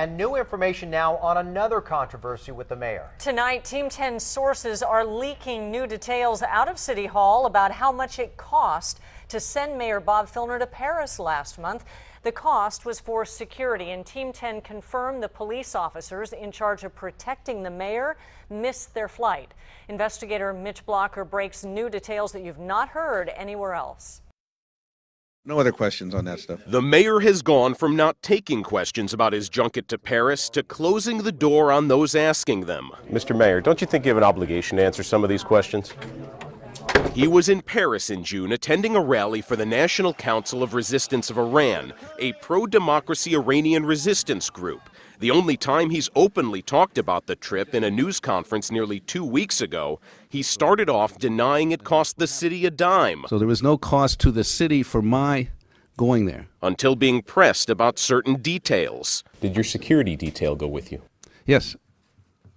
And new information now on another controversy with the mayor. Tonight, Team 10 sources are leaking new details out of City Hall about how much it cost to send Mayor Bob Filner to Paris last month. The cost was for security, and Team 10 confirmed the police officers in charge of protecting the mayor missed their flight. Investigator Mitch Blocker breaks new details that you've not heard anywhere else. No other questions on that stuff. The mayor has gone from not taking questions about his junket to Paris to closing the door on those asking them. Mr. Mayor, don't you think you have an obligation to answer some of these questions? He was in Paris in June attending a rally for the National Council of Resistance of Iran, a pro-democracy Iranian resistance group. The only time he's openly talked about the trip in a news conference nearly 2 weeks ago, he started off denying it cost the city a dime. So there was no cost to the city for my going there. Until being pressed about certain details. Did your security detail go with you? Yes.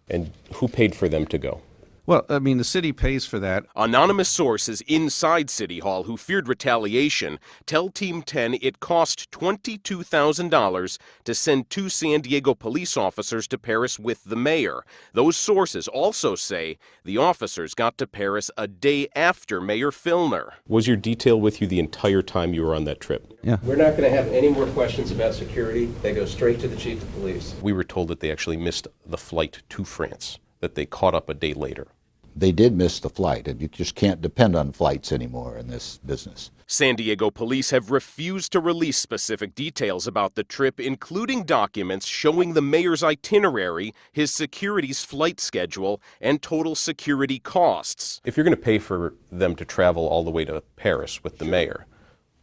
And who paid for them to go? Well, I mean, the city pays for that. Anonymous sources inside City Hall who feared retaliation tell Team 10 it cost $22,000 to send 2 San Diego police officers to Paris with the mayor. Those sources also say the officers got to Paris a day after Mayor Filner. Was your detail with you the entire time you were on that trip? Yeah. We're not going to have any more questions about security. They go straight to the chief of police. We were told that they actually missed the flight to France, that they caught up a day later. They did miss the flight, and you just can't depend on flights anymore in this business. San Diego police have refused to release specific details about the trip, including documents showing the mayor's itinerary, his security's flight schedule, and total security costs. If you're going to pay for them to travel all the way to Paris with the mayor,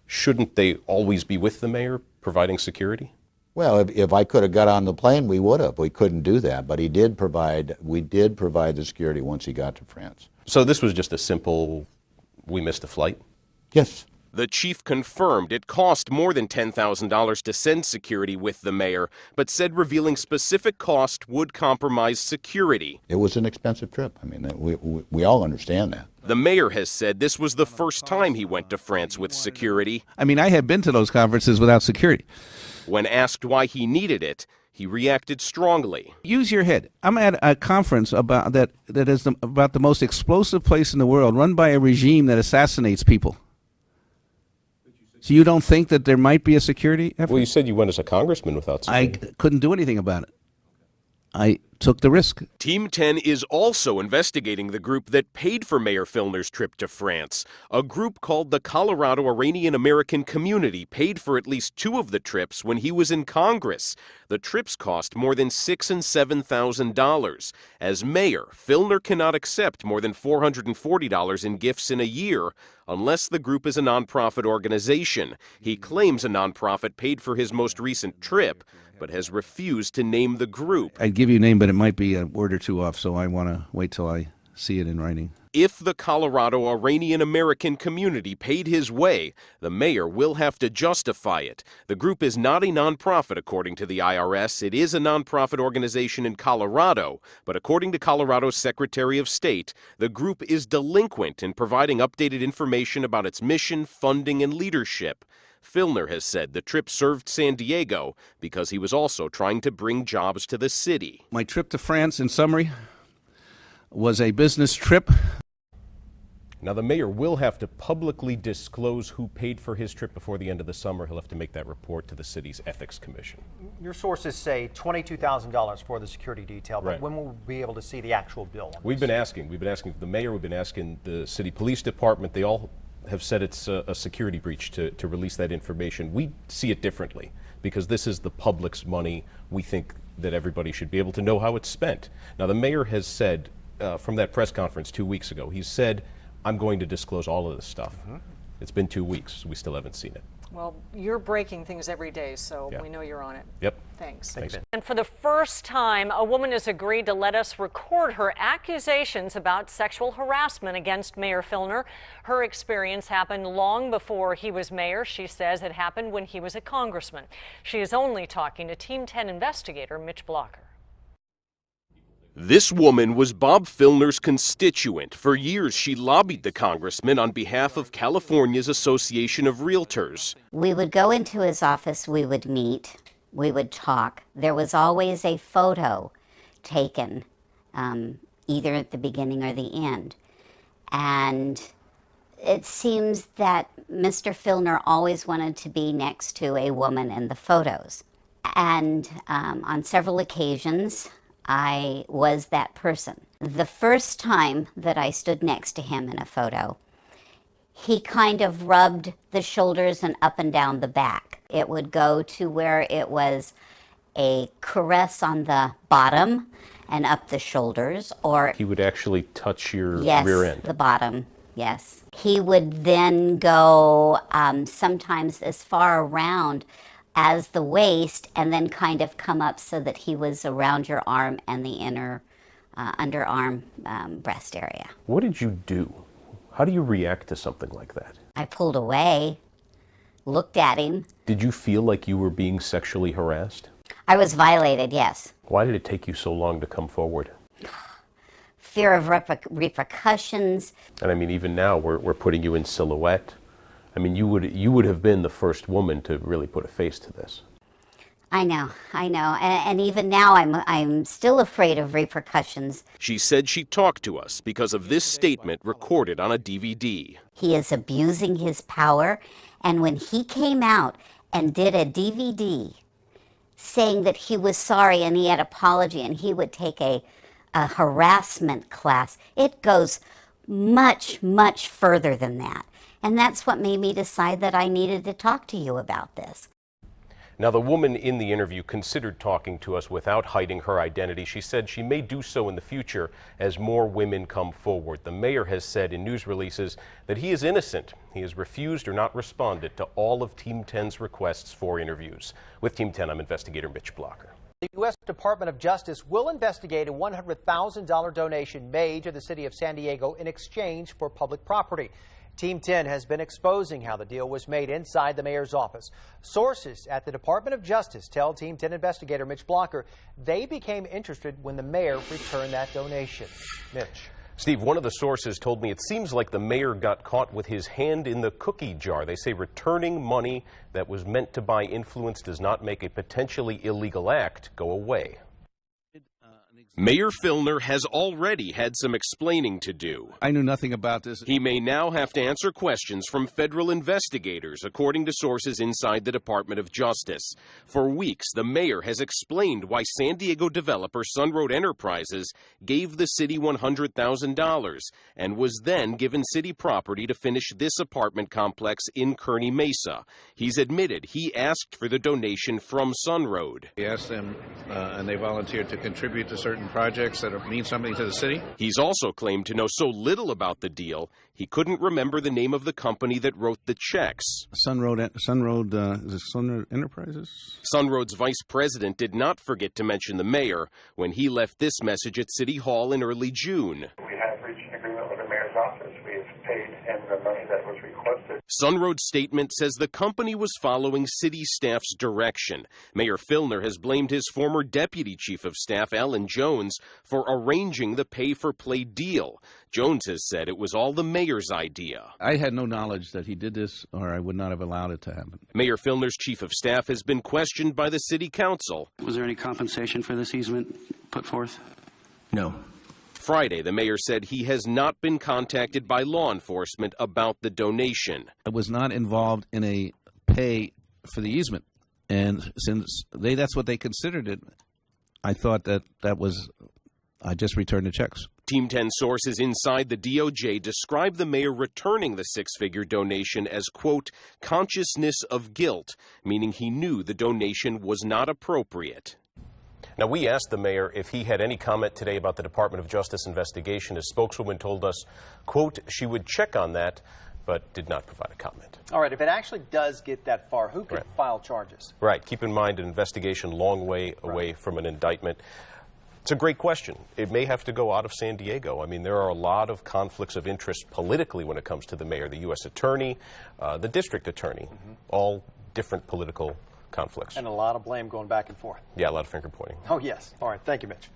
shouldn't they always be with the mayor providing security? Well, if I could have got on the plane, we would have. We couldn't do that, but we did provide the security once he got to France. So this was just a simple, we missed a flight? Yes. The chief confirmed it cost more than $10,000 to send security with the mayor, but said revealing specific cost would compromise security. It was an expensive trip. I mean, we all understand that. The mayor has said this was the first time he went to France with security. I mean, I had been to those conferences without security. When asked why he needed it, he reacted strongly. Use your head. I'm at a conference about that is about the most explosive place in the world, run by a regime that assassinates people. So you don't think that there might be a security effort? Well, you said you went as a congressman without security. I couldn't do anything about it. I took the risk. Team 10 is also investigating the group that paid for Mayor Filner's trip to France. A group called the Colorado Iranian American Community paid for at least 2 of the trips when he was in Congress. The trips cost more than $6,000 and $7,000. As mayor, Filner cannot accept more than $440 in gifts in a year unless the group is a nonprofit organization. He claims a nonprofit paid for his most recent trip, but has refused to name the group. I'd give you a name, but it might be a word or two off, so I want to wait till I see it in writing. If the Colorado Iranian American Community paid his way, the mayor will have to justify it. The group is not a nonprofit, according to the IRS. It is a nonprofit organization in Colorado, but according to Colorado's Secretary of State, the group is delinquent in providing updated information about its mission, funding, and leadership. Filner has said the trip served San Diego because he was also trying to bring jobs to the city. My trip to France, in summary, was a business trip. Now, the mayor will have to publicly disclose who paid for his trip before the end of the summer. He'll have to make that report to the city's Ethics Commission. Your sources say $22,000 for the security detail, but Right. when will we be able to see the actual bill? We've been asking the mayor, we've been asking the city police department. They all have said it's a security breach to release that information. We see it differently because this is the public's money. We think that everybody should be able to know how it's spent. Now, the mayor has said from that press conference 2 weeks ago, he said, I'm going to disclose all of this stuff. It's been 2 weeks. We still haven't seen it. Well, you're breaking things every day, so Yeah. we know you're on it. Yep. Thanks. Thanks. And for the first time, a woman has agreed to let us record her accusations about sexual harassment against Mayor Filner. Her experience happened long before he was mayor. She says it happened when he was a congressman. She is only talking to Team 10 investigator Mitch Blocker. This woman was Bob Filner's constituent. For years, she lobbied the congressman on behalf of California's Association of Realtors. We would go into his office, we would meet, we would talk. There was always a photo taken, either at the beginning or the end. And it seems that Mr. Filner always wanted to be next to a woman in the photos. And on several occasions, I was that person. The first time that I stood next to him in a photo, he kind of rubbed the shoulders and up and down the back. It would go to where it was a caress on the bottom and up the shoulders, or He would actually touch your yes, rear end. the bottom, yes. He would then go sometimes as far around as the waist and then kind of come up so that he was around your arm and the inner underarm breast area. What did you do? How do you react to something like that? I pulled away, looked at him. Did you feel like you were being sexually harassed? I was violated, yes. Why did it take you so long to come forward? Fear of repercussions. And I mean, even now, we're putting you in silhouette. I mean, you would have been the first woman to really put a face to this. I know. And even now, I'm still afraid of repercussions. She said she talked to us because of this statement recorded on a DVD. He is abusing his power, and when he came out and did a DVD saying that he was sorry and he had apology and he would take a harassment class, it goes much, much further than that. And that's what made me decide that I needed to talk to you about this. Now, the woman in the interview considered talking to us without hiding her identity. She said she may do so in the future as more women come forward. The mayor has said in news releases that he is innocent. He has refused or not responded to all of Team 10's requests for interviews. With Team 10, I'm investigator Mitch Blocker. The U.S. Department of Justice will investigate a $100,000 donation made to the city of San Diego in exchange for public property. Team 10 has been exposing how the deal was made inside the mayor's office. Sources at the Department of Justice tell Team 10 investigator Mitch Blocker they became interested when the mayor returned that donation. Mitch. Steve, one of the sources told me it seems like the mayor got caught with his hand in the cookie jar. They say returning money that was meant to buy influence does not make a potentially illegal act go away. Mayor Filner has already had some explaining to do. I knew nothing about this. He may now have to answer questions from federal investigators, according to sources inside the Department of Justice. For weeks, the mayor has explained why San Diego developer Sunroad Enterprises gave the city $100,000 and was then given city property to finish this apartment complex in Kearny Mesa. He's admitted he asked for the donation from Sunroad. We asked them, and they volunteered to contribute to certain projects that mean something to the city. He's also claimed to know so little about the deal, he couldn't remember the name of the company that wrote the checks. Sunroad is it Sunroad Enterprises? Sunroad's vice president did not forget to mention the mayor when he left this message at City Hall in early June. We have reached an agreement with the mayor's office. We have paid him the money that was requested. Sunroad's statement says the company was following city staff's direction. Mayor Filner has blamed his former deputy chief of staff, Alan Jones, for arranging the pay-for-play deal. Jones has said it was all the mayor's idea. I had no knowledge that he did this, or I would not have allowed it to happen. Mayor Filner's chief of staff has been questioned by the city council. Was there any compensation for this easement put forth? No. Friday, the mayor said he has not been contacted by law enforcement about the donation. I was not involved in a pay for the easement, and since that's what they considered it, I thought I just returned the checks. Team 10 sources inside the DOJ describe the mayor returning the six-figure donation as, quote, consciousness of guilt, meaning he knew the donation was not appropriate. Now, we asked the mayor if he had any comment today about the Department of Justice investigation. His spokeswoman told us, quote, she would check on that, but did not provide a comment. All right, if it actually does get that far, who could file charges? Right. Keep in mind, an investigation long way away from an indictment. It's a great question. It may have to go out of San Diego. I mean, there are a lot of conflicts of interest politically when it comes to the mayor, the U.S. attorney, the district attorney, all different political conflicts. And a lot of blame going back and forth. Yeah, a lot of finger pointing. Oh, yes. All right. Thank you, Mitch.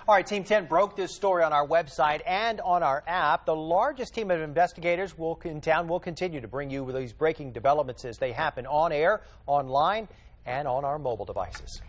All right. Team 10 broke this story on our website and on our app. The largest team of investigators in town will continue to bring you these breaking developments as they happen on air, online, and on our mobile devices.